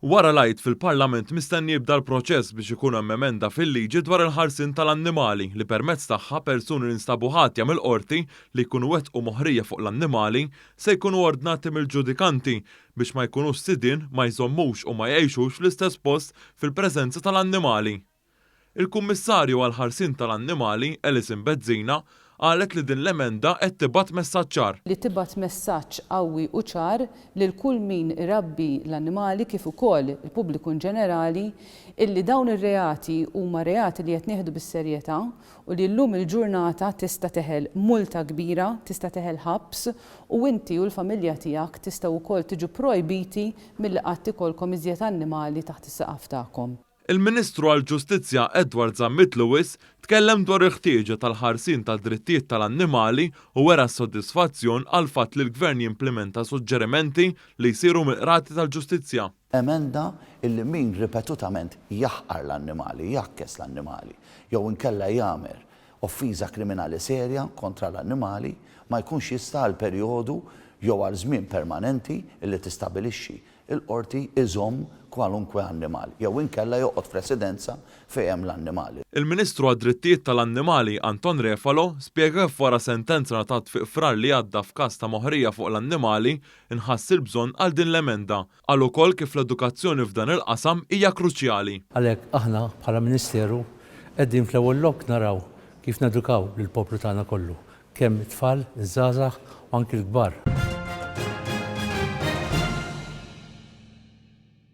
Wara lajt fil-Parlament mistenni jibda l-proċess biex ikun hemm emenda fil-liġi dwar il-ħarsien tal-annimali li permezz tagħha persuni li nstabu ħatja mill-qorti li jkunu wettqu moħrija fuq l-annimali se jkunu ordnati mill-ġudikanti biex ma jkunux sidien ma jżommux u ma jgħixux fl-istess post fil-preżenza tal-annimali. Il-Kummissarju għall-ħarsien tal-annimali, Alison Bezzina, qalet li din l-emenda qed tibgħat messaġġ ċar. Li tibgħat messaġġ qawwi u ċar lil kull min irabbi l-annimali kif ukoll il-pubbliku ġenerali illi dawn ir-reati huma reati li qed nieħdu bis-serjetà u li llum il-ġurnata tista' teħel multa kbira, tista' teħel ħabs u inti u l-familja tiegħek tistgħu wkoll tiġu projbiti milli qatt ikolkom iżjed annimali taħt is-saqaf tagħkom. Il-Ministru għall-Ġustizzja Edward Zammit Lewis tkellem dwar il-ħtieġa tal-ħarsien tad-drittijiet tal-annimali u wera s-sodisfazzjon għal fatt li l-Gvern jimplementa suġġerimenti li jsiru mill-Qrati tal-Ġustizzja. Emenda illi min ripetutament jaħqar l-annimali, jakkes l-annimali, jew inkella jagħmel offiża kriminali serja kontra l-annimali ma jkunx jista' għal perjodu jew għal żmien permanenti illi tistabilixxi il-qorti iżomm kwalunkwe annimali, jew inkella joqgħod f'residenza fejn hemm l-annimali. Il-Ministru għad-Drittijiet tal-Annimali Anton Refalo spjega wara sentenza ngħatat fi frar li għadda f'każ ta' moħrija fuq l-annimali inħass il-bżonn għal din l-emenda. Qal ukoll kif l-edukazzjoni f'dan il-qasam hija kruċjali. Għalhekk aħna bħala Ministeru qegħdin fl-ewwel lok naraw kif nedukaw lill-poplu tagħna kollu, kemm it-tfal, iż-żgħażagħ u anki l-kbar.